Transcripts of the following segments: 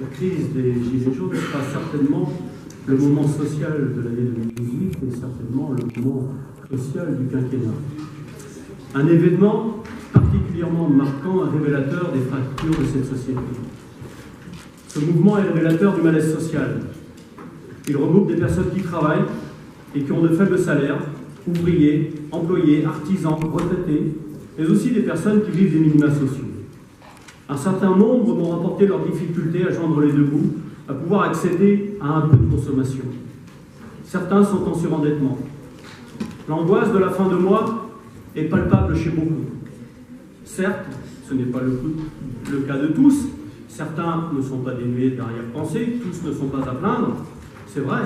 La crise des Gilets jaunes sera certainement le moment social de l'année 2018 et certainement le moment social du quinquennat. Un événement particulièrement marquant et révélateur des fractures de cette société. Ce mouvement est révélateur du malaise social. Il regroupe des personnes qui travaillent et qui ont de faibles salaires, ouvriers, employés, artisans, retraités, mais aussi des personnes qui vivent des minima sociaux. Un certain nombre m'ont rapporté leur difficulté à joindre les deux bouts, à pouvoir accéder à un peu de consommation. Certains sont en surendettement. L'angoisse de la fin de mois est palpable chez beaucoup. Certes, ce n'est pas le cas de tous. Certains ne sont pas dénués d'arrière-pensée, tous ne sont pas à plaindre, c'est vrai.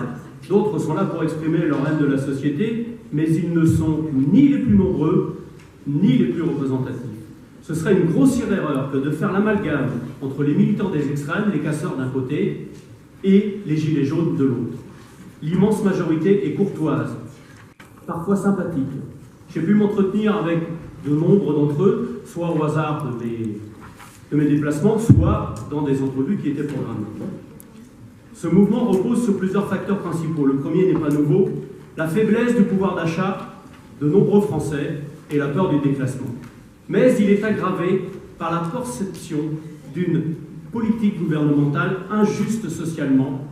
D'autres sont là pour exprimer leur haine de la société, mais ils ne sont ni les plus nombreux, ni les plus représentatifs. Ce serait une grossière erreur que de faire l'amalgame entre les militants des extrêmes, les casseurs d'un côté, et les gilets jaunes de l'autre. L'immense majorité est courtoise, parfois sympathique. J'ai pu m'entretenir avec de nombre d'entre eux, soit au hasard de mes déplacements, soit dans des entrevues qui étaient programmées. Ce mouvement repose sur plusieurs facteurs principaux. Le premier n'est pas nouveau, la faiblesse du pouvoir d'achat de nombreux Français et la peur du déclassement. Mais il est aggravé par la perception d'une politique gouvernementale injuste socialement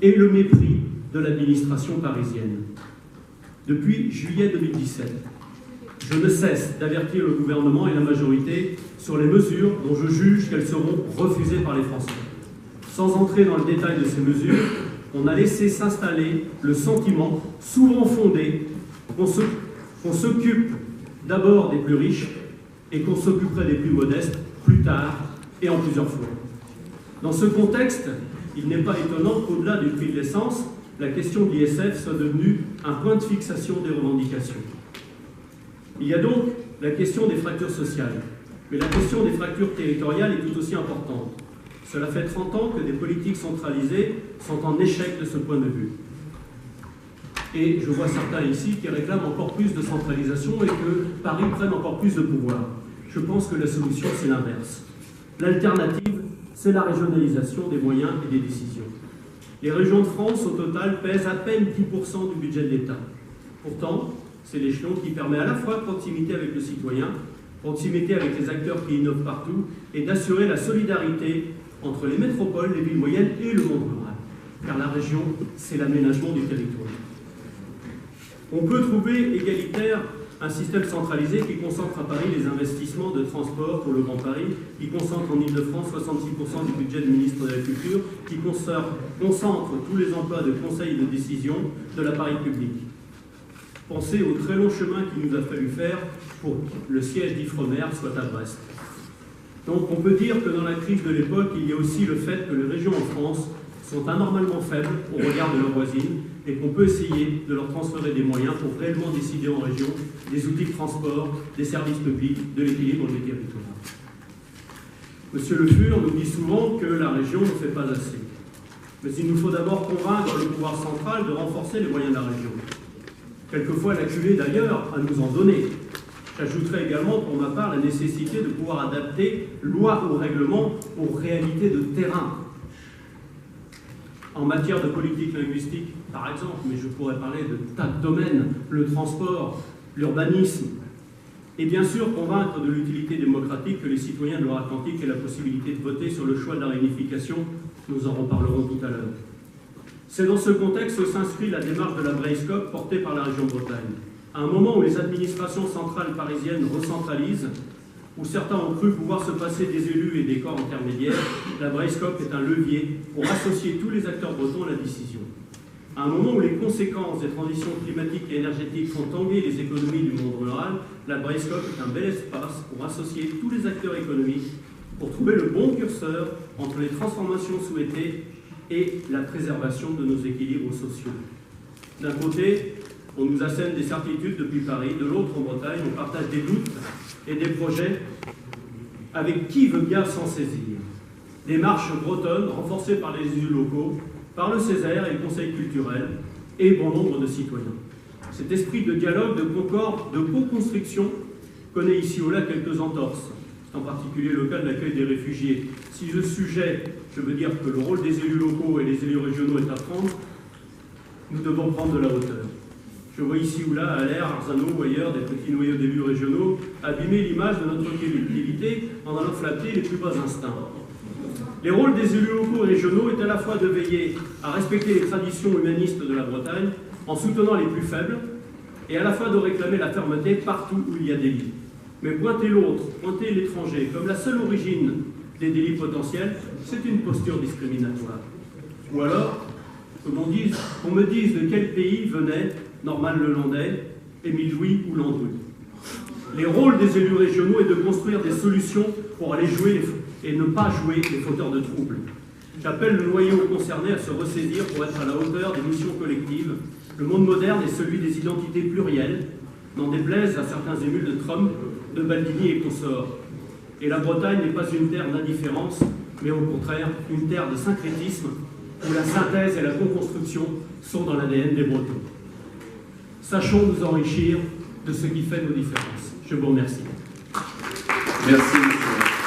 et le mépris de l'administration parisienne. Depuis juillet 2017, je ne cesse d'avertir le gouvernement et la majorité sur les mesures dont je juge qu'elles seront refusées par les Français. Sans entrer dans le détail de ces mesures, on a laissé s'installer le sentiment, souvent fondé, qu'on s'occupe d'abord des plus riches et qu'on s'occuperait des plus modestes plus tard et en plusieurs fois. Dans ce contexte, il n'est pas étonnant qu'au-delà du prix de l'essence, la question de l'ISF soit devenue un point de fixation des revendications. Il y a donc la question des fractures sociales, mais la question des fractures territoriales est tout aussi importante. Cela fait 30 ans que des politiques centralisées sont en échec de ce point de vue. Et je vois certains ici qui réclament encore plus de centralisation et que Paris prenne encore plus de pouvoir. Je pense que la solution, c'est l'inverse. L'alternative, c'est la régionalisation des moyens et des décisions. Les régions de France, au total, pèsent à peine 10% du budget de l'État. Pourtant, c'est l'échelon qui permet à la fois proximité avec le citoyen, proximité avec les acteurs qui innovent partout, et d'assurer la solidarité entre les métropoles, les villes moyennes et le monde rural. Car la région, c'est l'aménagement du territoire. On peut trouver égalitaire un système centralisé qui concentre à Paris les investissements de transport pour le Grand Paris, qui concentre en Ile-de-France 66% du budget du ministre de la Culture, qui concentre tous les emplois de conseil et de décision de l'appareil public. Pensez au très long chemin qu'il nous a fallu faire pour que le siège d'Ifremer soit à Brest. Donc on peut dire que dans la crise de l'époque, il y a aussi le fait que les régions en France sont anormalement faibles au regard de leurs voisines et qu'on peut essayer de leur transférer des moyens pour réellement décider en région des outils de transport, des services publics, de l'équilibre des territoires. Monsieur Le Fur nous dit souvent que la région ne fait pas assez. Mais il nous faut d'abord convaincre le pouvoir central de renforcer les moyens de la région. Quelquefois l'acculer d'ailleurs à nous en donner. J'ajouterai également pour ma part la nécessité de pouvoir adapter loi ou règlement aux réalités de terrain. En matière de politique linguistique, par exemple, mais je pourrais parler de tas de domaines, le transport, l'urbanisme, et bien sûr convaincre de l'utilité démocratique que les citoyens de Loire-Atlantique aient la possibilité de voter sur le choix de la réunification. Nous en reparlerons tout à l'heure. C'est dans ce contexte que s'inscrit la démarche de la Breiscoop portée par la région Bretagne. À un moment où les administrations centrales parisiennes recentralisent, où certains ont cru pouvoir se passer des élus et des corps intermédiaires, la Breiscoop est un levier pour associer tous les acteurs bretons à la décision. À un moment où les conséquences des transitions climatiques et énergétiques font tanguer les économies du monde rural, la Breiscoop est un bel espace pour associer tous les acteurs économiques, pour trouver le bon curseur entre les transformations souhaitées et la préservation de nos équilibres sociaux. D'un côté, on nous assène des certitudes depuis Paris, de l'autre, en Bretagne, on partage des doutes et des projets avec qui veut bien s'en saisir. Des marches bretonnes renforcées par les élus locaux, par le Césaire et le Conseil culturel, et bon nombre de citoyens. Cet esprit de dialogue, de concorde, de co-construction connaît ici ou là quelques entorses. en particulier le cas de l'accueil des réfugiés. Si le sujet, je veux dire que le rôle des élus locaux et des élus régionaux est à prendre, nous devons prendre de la hauteur. Je vois ici ou là, à l'air, Arzano ou ailleurs, des petits noyaux d'élus régionaux abîmer l'image de notre collectivité en allant flatter les plus bas instincts. Les rôles des élus locaux et régionaux est à la fois de veiller à respecter les traditions humanistes de la Bretagne en soutenant les plus faibles et à la fois de réclamer la fermeté partout où il y a des délits. Mais pointer l'autre, pointer l'étranger comme la seule origine des délits potentiels, c'est une posture discriminatoire. Ou alors, qu'on me dise de quel pays venait Norman Lelandais, Émile Louis ou Landru. Les rôles des élus régionaux est de construire des solutions pour aller jouer et ne pas jouer les fauteurs de troubles. J'appelle le noyau concerné à se ressaisir pour être à la hauteur des missions collectives. Le monde moderne est celui des identités plurielles, n'en déplaise à certains émules de Trump, de Baldini et consorts. Et la Bretagne n'est pas une terre d'indifférence, mais au contraire une terre de syncrétisme, où la synthèse et la co-construction sont dans l'ADN des Bretons. Sachons nous enrichir de ce qui fait nos différences. Je vous remercie. Merci.